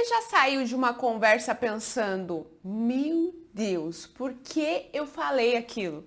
já saiu de uma conversa pensando, meu Deus, por que eu falei aquilo?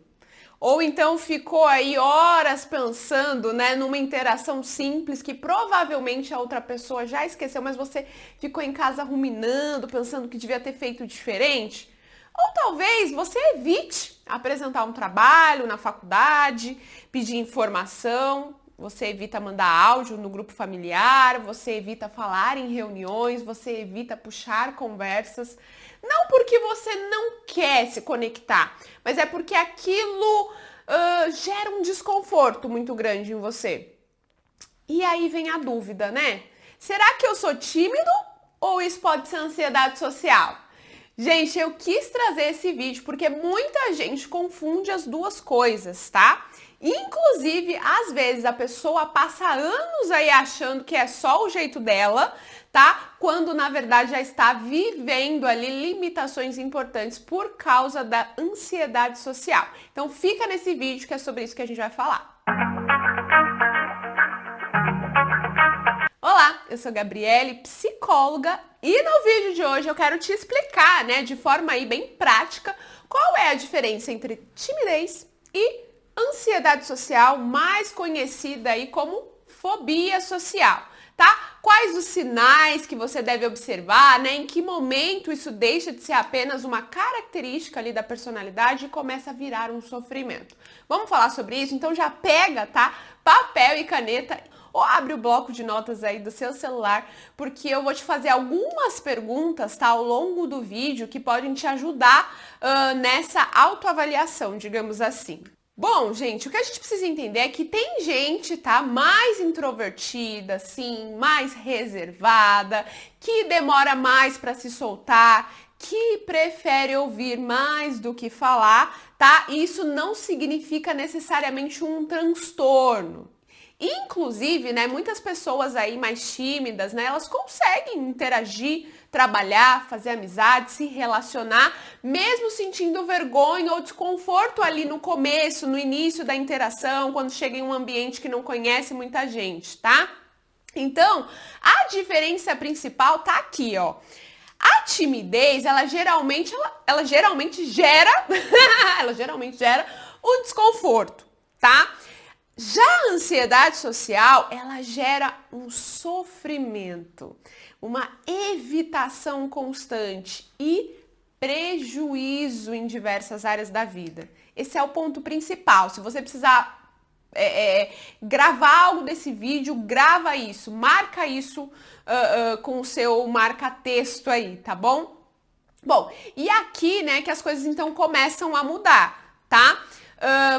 Ou então ficou aí horas pensando, né, numa interação simples que provavelmente a outra pessoa já esqueceu, mas você ficou em casa ruminando, pensando que devia ter feito diferente? Ou talvez você evite apresentar um trabalho na faculdade, pedir informação, você evita mandar áudio no grupo familiar, você evita falar em reuniões, você evita puxar conversas. Não porque você não quer se conectar, mas é porque aquilo gera um desconforto muito grande em você. E aí vem a dúvida, né? Será que eu sou tímido ou isso pode ser ansiedade social? Gente, eu quis trazer esse vídeo porque muita gente confunde as duas coisas, tá? Inclusive, às vezes a pessoa passa anos aí achando que é só o jeito dela, tá? Quando na verdade já está vivendo ali limitações importantes por causa da ansiedade social. Então fica nesse vídeo que é sobre isso que a gente vai falar. Olá, eu sou Gabriele, psicóloga, e no vídeo de hoje eu quero te explicar, né, de forma aí bem prática, qual é a diferença entre timidez e ansiedade social, mais conhecida aí como fobia social, tá? Quais os sinais que você deve observar, né? Em que momento isso deixa de ser apenas uma característica ali da personalidade e começa a virar um sofrimento. Vamos falar sobre isso? Então já pega, tá? Papel e caneta ou abre o bloco de notas aí do seu celular, porque eu vou te fazer algumas perguntas, tá, ao longo do vídeo que podem te ajudar nessa autoavaliação, digamos assim. Bom, gente, o que a gente precisa entender é que tem gente, tá, mais introvertida, assim, mais reservada, que demora mais para se soltar, que prefere ouvir mais do que falar, tá? E isso não significa necessariamente um transtorno. Inclusive, né, muitas pessoas aí mais tímidas, né, elas conseguem interagir, trabalhar, fazer amizade, se relacionar, mesmo sentindo vergonha ou desconforto ali no começo, no início da interação, quando chega em um ambiente que não conhece muita gente, tá? Então, a diferença principal tá aqui, ó. A timidez, ela geralmente gera ela geralmente gera o desconforto, tá? Já a ansiedade social, ela gera um sofrimento, uma evitação constante e prejuízo em diversas áreas da vida. Esse é o ponto principal. Se você precisar gravar algo desse vídeo, grava isso, marca isso com o seu marca-texto aí, tá bom? Bom, e aqui, né, que as coisas então começam a mudar, tá?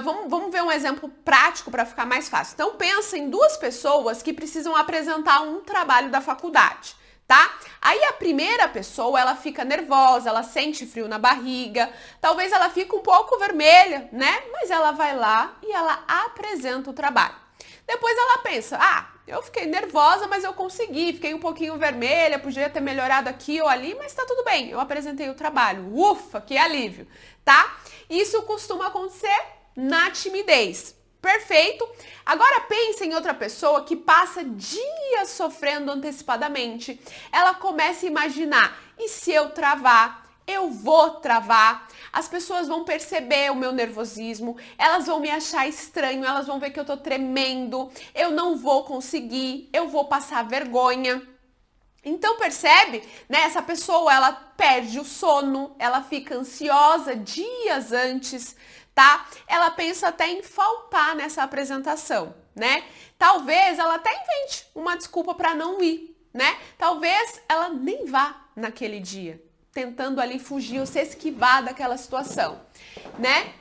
Vamos ver um exemplo prático para ficar mais fácil. Então pensa em duas pessoas que precisam apresentar um trabalho da faculdade, tá? Aí a primeira pessoa, ela fica nervosa, ela sente frio na barriga, talvez ela fique um pouco vermelha, né? Mas ela vai lá e ela apresenta o trabalho. Depois ela pensa, eu fiquei nervosa, mas eu consegui, fiquei um pouquinho vermelha, podia ter melhorado aqui ou ali, mas tá tudo bem, eu apresentei o trabalho. Ufa, que alívio, tá? Isso costuma acontecer na timidez. Perfeito? Agora pensa em outra pessoa que passa dias sofrendo antecipadamente. Ela começa a imaginar, e se eu travar? Eu vou travar, as pessoas vão perceber o meu nervosismo, elas vão me achar estranho, elas vão ver que eu tô tremendo, eu não vou conseguir, eu vou passar vergonha. Então percebe, né? Essa pessoa, ela perde o sono, ela fica ansiosa dias antes, tá? Ela pensa até em faltar nessa apresentação, né? Talvez ela até invente uma desculpa para não ir, né? Talvez ela nem vá naquele dia, tentando ali fugir ou se esquivar daquela situação, né?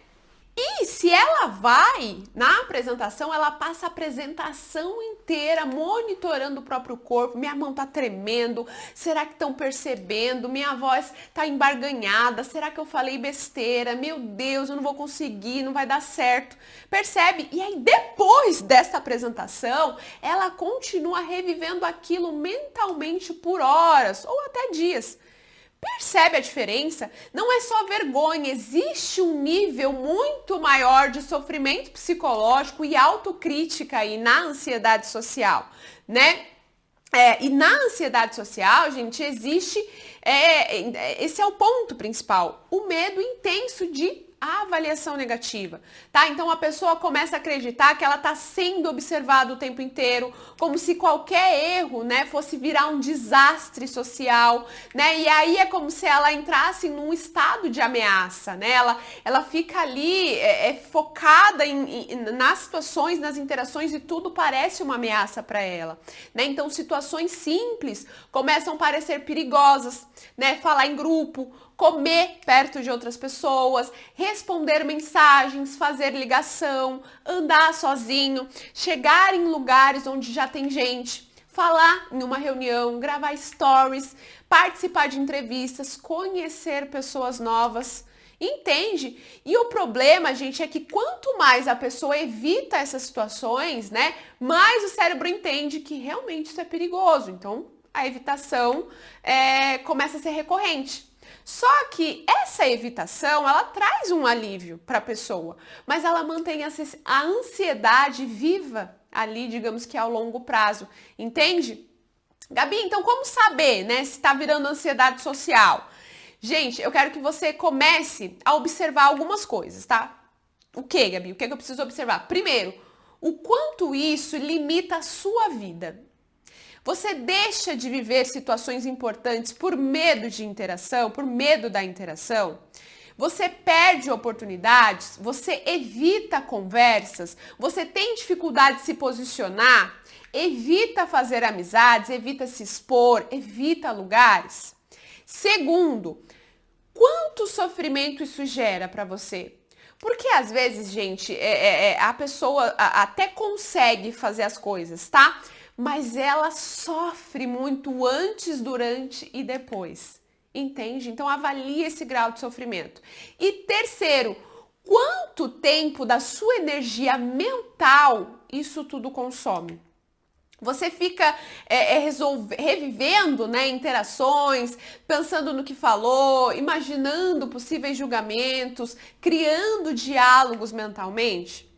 E se ela vai na apresentação, ela passa a apresentação inteira monitorando o próprio corpo. Minha mão tá tremendo, será que estão percebendo? Minha voz tá embarganhada, será que eu falei besteira? Meu Deus, eu não vou conseguir, não vai dar certo. Percebe? E aí depois dessa apresentação, ela continua revivendo aquilo mentalmente por horas ou até dias. Percebe a diferença? Não é só vergonha, existe um nível muito maior de sofrimento psicológico e autocrítica aí na ansiedade social, né? E na ansiedade social, gente, existe, esse é o ponto principal, o medo intenso de avaliação negativa, tá? Então a pessoa começa a acreditar que ela tá sendo observada o tempo inteiro, como se qualquer erro, né, fosse virar um desastre social, né? E aí é como se ela entrasse num estado de ameaça, né? Ela fica ali focada nas situações, nas interações e tudo parece uma ameaça para ela, né? Então situações simples começam a parecer perigosas, né? Falar em grupo, comer perto de outras pessoas, responder mensagens, fazer ligação, andar sozinho, chegar em lugares onde já tem gente, falar em uma reunião, gravar stories, participar de entrevistas, conhecer pessoas novas. Entende? E o problema, gente, é que quanto mais a pessoa evita essas situações, né, mais o cérebro entende que realmente isso é perigoso. Então, a evitação começa a ser recorrente. Só que essa evitação, ela traz um alívio para a pessoa, mas ela mantém a ansiedade viva ali, digamos que ao longo prazo, entende? Gabi, então como saber, né, se está virando ansiedade social? Gente, eu quero que você comece a observar algumas coisas, tá? O que, Gabi? O que eu preciso observar? Primeiro, o quanto isso limita a sua vida. Você deixa de viver situações importantes por medo de interação, por medo da interação? Você perde oportunidades? Você evita conversas? Você tem dificuldade de se posicionar? Evita fazer amizades? Evita se expor? Evita lugares? Segundo, quanto sofrimento isso gera para você? Porque às vezes, gente, a pessoa até consegue fazer as coisas, tá? Mas ela sofre muito antes, durante e depois, entende? Então avalie esse grau de sofrimento. E terceiro, quanto tempo da sua energia mental isso tudo consome? Você fica revivendo, né, interações, pensando no que falou, imaginando possíveis julgamentos, criando diálogos mentalmente?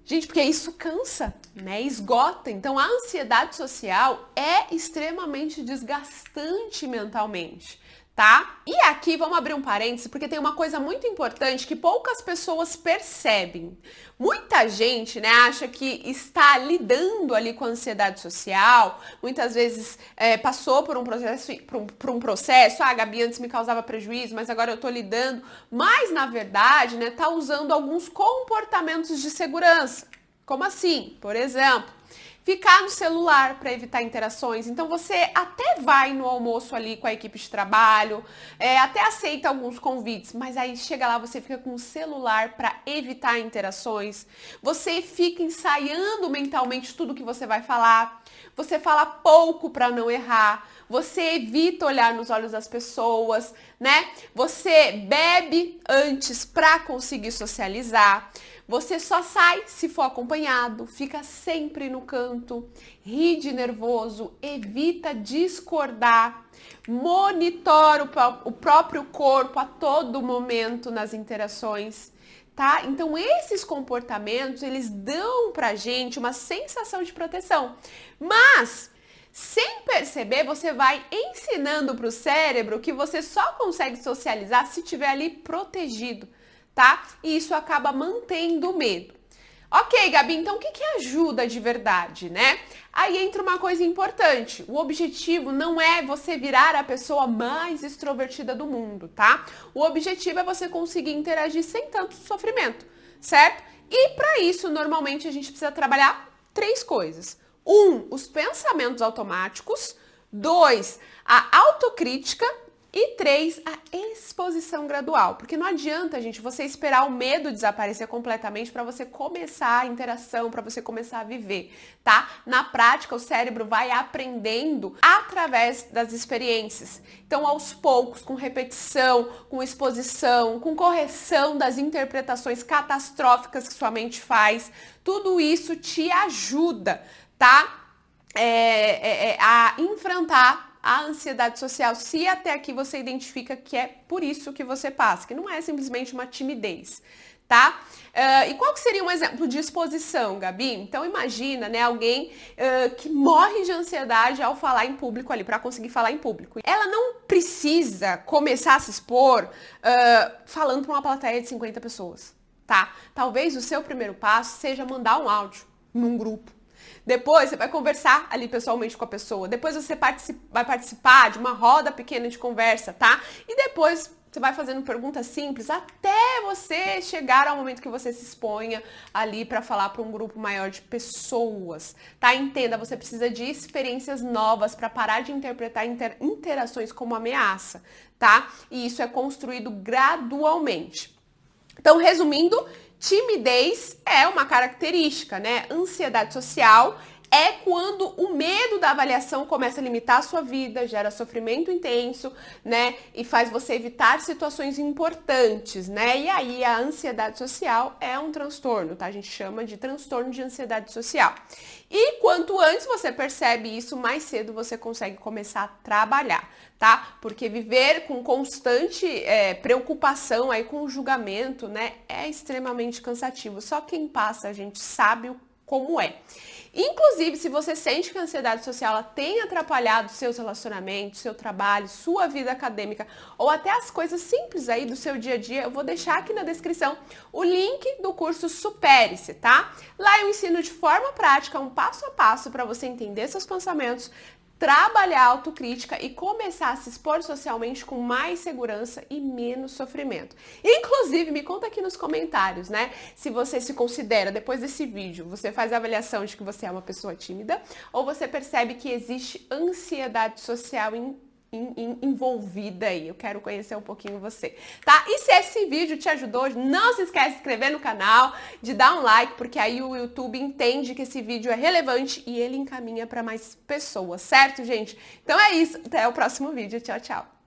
Gente, porque isso cansa, né? Esgota. Então, a ansiedade social é extremamente desgastante mentalmente, tá? E aqui vamos abrir um parêntese, porque tem uma coisa muito importante que poucas pessoas percebem. Muita gente, né, acha que está lidando ali com a ansiedade social, muitas vezes passou por um processo, Gabi, antes me causava prejuízo, mas agora eu tô lidando, mas na verdade, né, tá usando alguns comportamentos de segurança. Como assim? Por exemplo, ficar no celular para evitar interações. Então você até vai no almoço ali com a equipe de trabalho, até aceita alguns convites, mas aí chega lá, você fica com o celular para evitar interações. Você fica ensaiando mentalmente tudo que você vai falar. Você fala pouco para não errar. Você evita olhar nos olhos das pessoas, né? Você bebe antes para conseguir socializar. Você só sai se for acompanhado, fica sempre no canto, ri de nervoso, evita discordar, monitora o próprio corpo a todo momento nas interações, tá? Então esses comportamentos, eles dão pra gente uma sensação de proteção, mas sem perceber, você vai ensinando pro cérebro que você só consegue socializar se estiver ali protegido, tá? E isso acaba mantendo o medo. Ok, Gabi, então o que ajuda de verdade, né? Aí entra uma coisa importante. O objetivo não é você virar a pessoa mais extrovertida do mundo, tá? O objetivo é você conseguir interagir sem tanto sofrimento, certo? E para isso, normalmente, a gente precisa trabalhar 3 coisas. 1, os pensamentos automáticos. 2, a autocrítica. E 3, a exposição gradual, porque não adianta, gente, você esperar o medo desaparecer completamente para você começar a interação, para você começar a viver, tá? Na prática, o cérebro vai aprendendo através das experiências. Então, aos poucos, com repetição, com exposição, com correção das interpretações catastróficas que sua mente faz, tudo isso te ajuda, tá? A enfrentar a ansiedade social, se até aqui você identifica que é por isso que você passa, que não é simplesmente uma timidez, tá? E qual que seria um exemplo de exposição, Gabi? Então imagina, né, alguém que morre de ansiedade ao falar em público ali, para conseguir falar em público. Ela não precisa começar a se expor falando para uma plateia de 50 pessoas, tá? Talvez o seu primeiro passo seja mandar um áudio num grupo. Depois você vai conversar ali pessoalmente com a pessoa. Depois você vai participar de uma roda pequena de conversa, tá? E depois você vai fazendo perguntas simples até você chegar ao momento que você se exponha ali para falar para um grupo maior de pessoas, tá? Entenda, você precisa de experiências novas para parar de interpretar interações como ameaça, tá? E isso é construído gradualmente. Então, resumindo, timidez é uma característica, né? Ansiedade social é quando o medo da avaliação começa a limitar a sua vida, gera sofrimento intenso, né? E faz você evitar situações importantes, né? E aí a ansiedade social é um transtorno, tá? A gente chama de transtorno de ansiedade social. E quanto antes você percebe isso, mais cedo você consegue começar a trabalhar, tá? Porque viver com constante preocupação aí com o julgamento, né? É extremamente cansativo. Só quem passa, a gente sabe como é. Inclusive, se você sente que a ansiedade social ela tem atrapalhado seus relacionamentos, seu trabalho, sua vida acadêmica ou até as coisas simples aí do seu dia a dia, eu vou deixar aqui na descrição o link do curso Supere-se, tá? Lá eu ensino de forma prática, um passo a passo para você entender seus pensamentos, trabalhar a autocrítica e começar a se expor socialmente com mais segurança e menos sofrimento. Inclusive, me conta aqui nos comentários, né? Se você se considera, depois desse vídeo, você faz a avaliação de que você é uma pessoa tímida ou você percebe que existe ansiedade social envolvida aí. Eu quero conhecer um pouquinho você, tá? E se esse vídeo te ajudou, não se esquece de se inscrever no canal, de dar um like, porque aí o YouTube entende que esse vídeo é relevante e ele encaminha para mais pessoas, certo, gente? Então é isso, até o próximo vídeo. Tchau, tchau!